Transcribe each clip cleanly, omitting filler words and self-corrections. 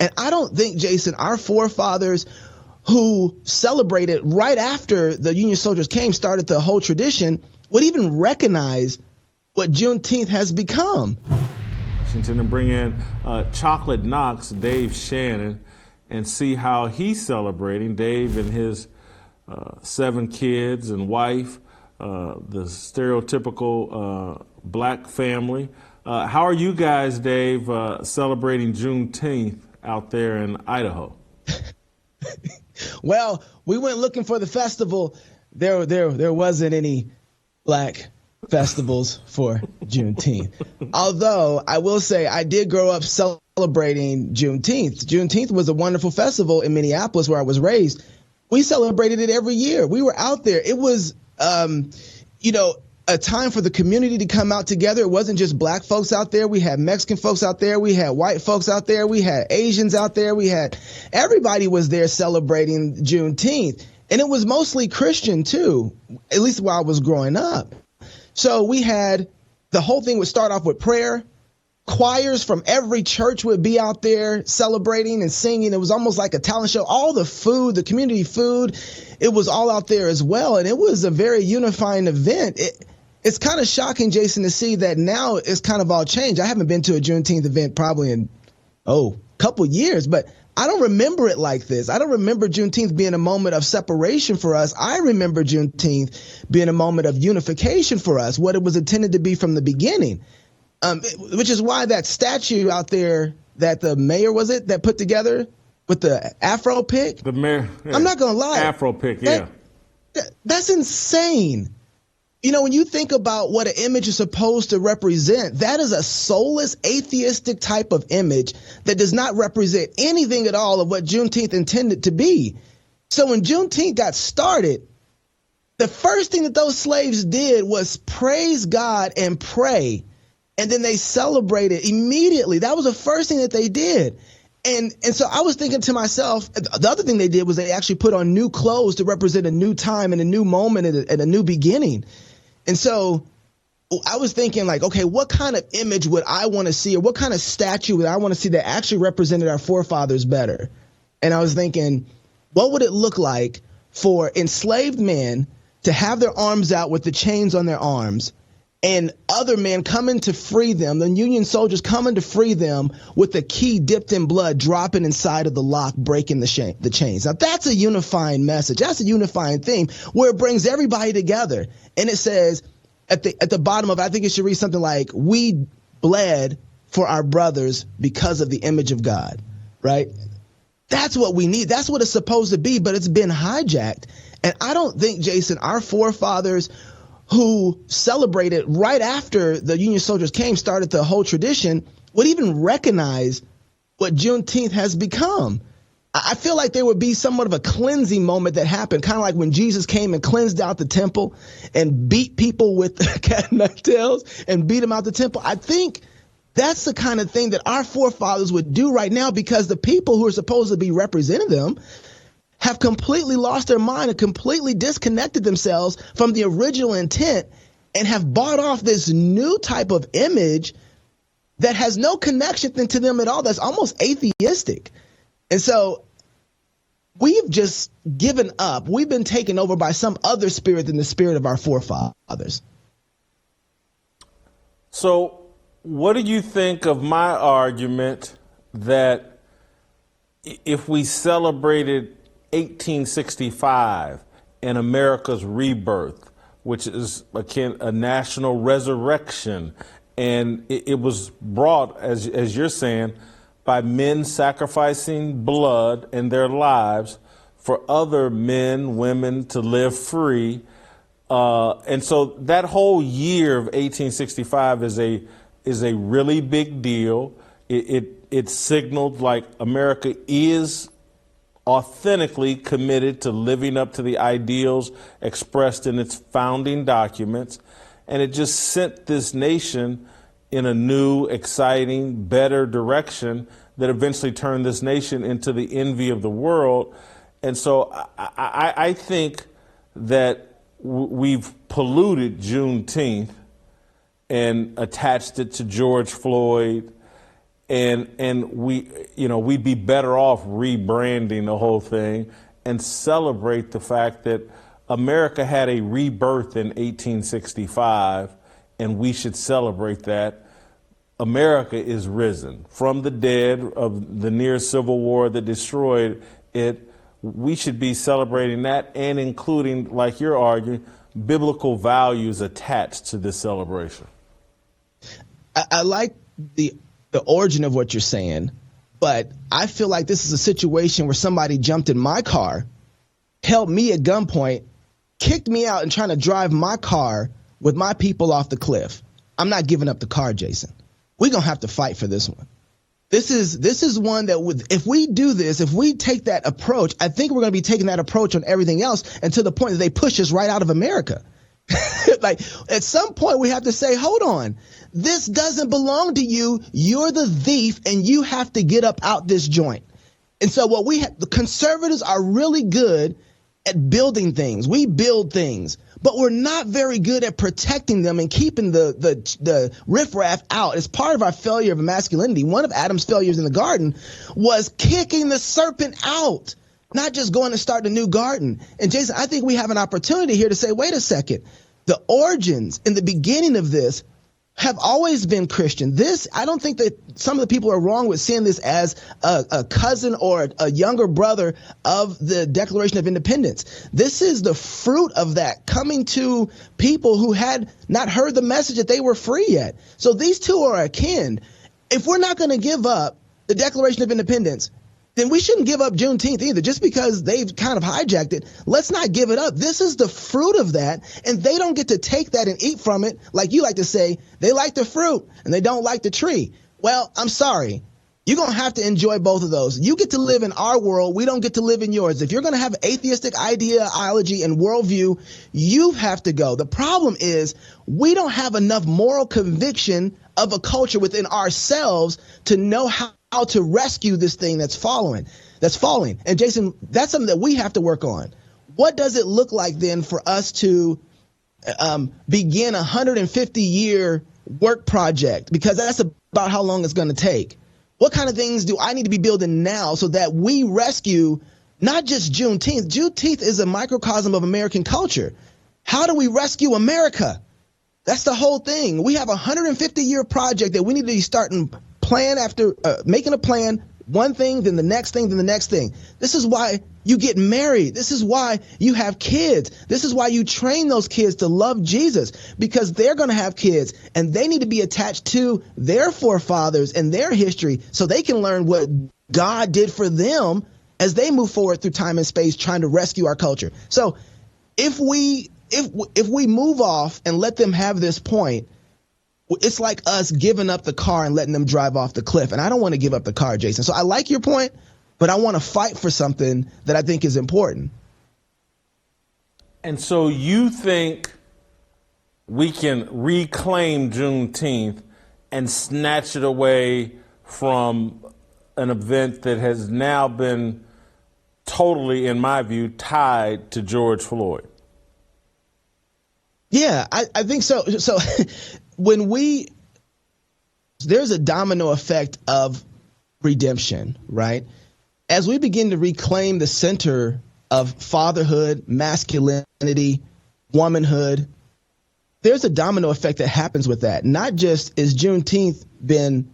And I don't think, Jason, our forefathers who celebrated right after the Union soldiers came, started the whole tradition, would even recognize what Juneteenth has become. Washington, and bring in Chocolate Knox, Dave Shannon, and see how he's celebrating. Dave and his 7 kids and wife, the stereotypical black family. How are you guys, Dave, celebrating Juneteenth out there in Idaho? Well, we went looking for the festival. There wasn't any black festivals for Juneteenth. Although I will say I did grow up celebrating Juneteenth. Juneteenth was a wonderful festival in Minneapolis where I was raised. We celebrated it every year. We were out there. It was, a time for the community to come out together. It wasn't just black folks out there. We had Mexican folks out there. We had white folks out there. We had Asians out there. Everybody was there celebrating Juneteenth. And it was mostly Christian too, at least while I was growing up. So we had, the whole thing would start off with prayer. Choirs from every church would be out there celebrating and singing. It was almost like a talent show. All the food, the community food, it was all out there as well. And it was a very unifying event. It's kind of shocking, Jason, to see that now it's kind of all changed. I haven't been to a Juneteenth event probably in, a couple years, but I don't remember it like this. I don't remember Juneteenth being a moment of separation for us. I remember Juneteenth being a moment of unification for us, what it was intended to be from the beginning, which is why that statue out there that the mayor, was it, that put together with the Afro pick? The mayor. Yeah. I'm not going to lie. Afro pick, yeah. That's insane. You know, when you think about what an image is supposed to represent, that is a soulless, atheistic type of image that does not represent anything at all of what Juneteenth intended to be. So when Juneteenth got started, the first thing that those slaves did was praise God and pray, and then they celebrated immediately. That was the first thing that they did. And so I was thinking to myself, the other thing they did was they actually put on new clothes to represent a new time and a new moment and a new beginning. And so I was thinking, like, okay, what kind of image would I want to see, or what kind of statue would I want to see that actually represented our forefathers better? And I was thinking, what would it look like for enslaved men to have their arms out with the chains on their arms, and other men coming to free them, the Union soldiers coming to free them with the key dipped in blood, dropping inside of the lock, breaking the chains. Now, that's a unifying message. That's a unifying theme where it brings everybody together. And it says at the bottom of it, I think it should read something like, we bled for our brothers because of the image of God, right? That's what we need. That's what it's supposed to be, but it's been hijacked. And I don't think, Jason, our forefathers who celebrated right after the Union soldiers came, started the whole tradition, would even recognize what Juneteenth has become. I feel like there would be somewhat of a cleansing moment that happened, kind of like when Jesus came and cleansed out the temple and beat people with cat tails and beat them out the temple. I think that's the kind of thing that our forefathers would do right now, because the people who are supposed to be representing them have completely lost their mind and completely disconnected themselves from the original intent and have bought off this new type of image that has no connection to them at all. That's almost atheistic. And so we've just given up. We've been taken over by some other spirit than the spirit of our forefathers. So what do you think of my argument that if we celebrated 1865 and America's rebirth, which is akin a national resurrection, and it was brought, as you're saying, by men sacrificing blood and their lives for other men, women to live free, and so that whole year of 1865 is a really big deal. It signaled like America is authentically committed to living up to the ideals expressed in its founding documents. And it just sent this nation in a new, exciting, better direction that eventually turned this nation into the envy of the world. And so I think that we've polluted Juneteenth and attached it to George Floyd and we'd be better off rebranding the whole thing and celebrate the fact that America had a rebirth in 1865, and we should celebrate that. America is risen from the dead of the near civil war that destroyed it. We should be celebrating that and including, like you're arguing, biblical values attached to this celebration. I like the origin of what you're saying, but I feel like this is a situation where somebody jumped in my car, held me at gunpoint, kicked me out, and trying to drive my car with my people off the cliff. I'm not giving up the car, Jason. We're going to have to fight for this one. This is one that if we do this, if we take that approach, I think we're going to be taking that approach on everything else, and to the point that they push us right out of America. Like, at some point we have to say, hold on, this doesn't belong to you. You're the thief, and you have to get up out this joint. And so the conservatives are really good at building things. We build things, but we're not very good at protecting them and keeping the riffraff out. As part of our failure of masculinity, one of Adam's failures in the garden was kicking the serpent out, not just going to start a new garden. And Jason, I think we have an opportunity here to say, wait a second, the origins in the beginning of this have always been Christian. I don't think that some of the people are wrong with seeing this as a cousin or a younger brother of the Declaration of Independence. This is the fruit of that coming to people who had not heard the message that they were free yet. So these two are akin. If we're not going to give up the Declaration of Independence, then we shouldn't give up Juneteenth either. Just because they've kind of hijacked it, let's not give it up. This is the fruit of that, and they don't get to take that and eat from it. Like you like to say, they like the fruit and they don't like the tree. Well, I'm sorry. You're going to have to enjoy both of those. You get to live in our world. We don't get to live in yours. If you're going to have atheistic ideology and worldview, you have to go. The problem is we don't have enough moral conviction of a culture within ourselves to know how to rescue this thing that's falling. And Jason, that's something that we have to work on. What does it look like then for us to begin a 150-year work project? Because that's about how long it's going to take. What kind of things do I need to be building now so that we rescue not just Juneteenth? Juneteenth is a microcosm of American culture. How do we rescue America? That's the whole thing. We have a 150-year project that we need to be starting plan after making a plan, one thing, then the next thing, then the next thing. This is why you get married. This is why you have kids. This is why you train those kids to love Jesus, because they're going to have kids and they need to be attached to their forefathers and their history so they can learn what God did for them as they move forward through time and space trying to rescue our culture. So if we move off and let them have this point, it's like us giving up the car and letting them drive off the cliff. And I don't want to give up the car, Jason. So I like your point, but I want to fight for something that I think is important. And so you think we can reclaim Juneteenth and snatch it away from an event that has now been totally, in my view, tied to George Floyd? Yeah, I think so. So there's a domino effect of redemption, right? As we begin to reclaim the center of fatherhood, masculinity, womanhood, there's a domino effect that happens with that. Not just is Juneteenth been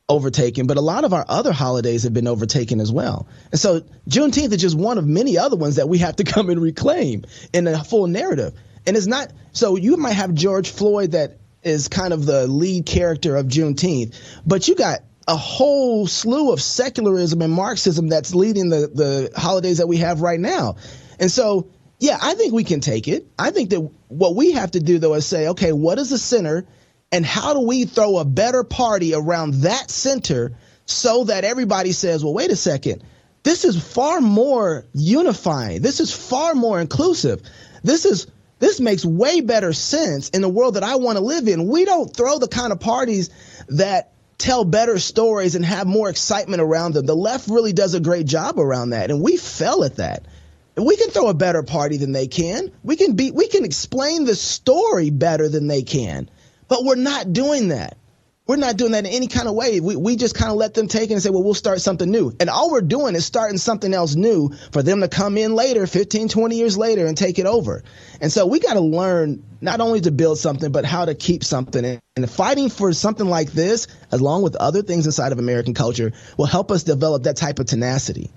overtaken, but a lot of our other holidays have been overtaken as well. And so Juneteenth is just one of many other ones that we have to come and reclaim in a full narrative. And it's not, so you might have George Floyd that is kind of the lead character of Juneteenth, but you got a whole slew of secularism and Marxism that's leading the holidays that we have right now. And so, yeah, I think we can take it. I think that what we have to do, though, is say, okay, what is the center and how do we throw a better party around that center so that everybody says, well, wait a second, this is far more unifying. This is far more inclusive. This makes way better sense in the world that I want to live in. We don't throw the kind of parties that tell better stories and have more excitement around them. The left really does a great job around that, and we fell at that. We can throw a better party than they can. We can explain the story better than they can, but we're not doing that. We're not doing that in any kind of way. We just kind of let them take it and say, well, we'll start something new. And all we're doing is starting something else new for them to come in later, 15, 20 years later, and take it over. And so we got to learn not only to build something, but how to keep something. And fighting for something like this, along with other things inside of American culture, will help us develop that type of tenacity.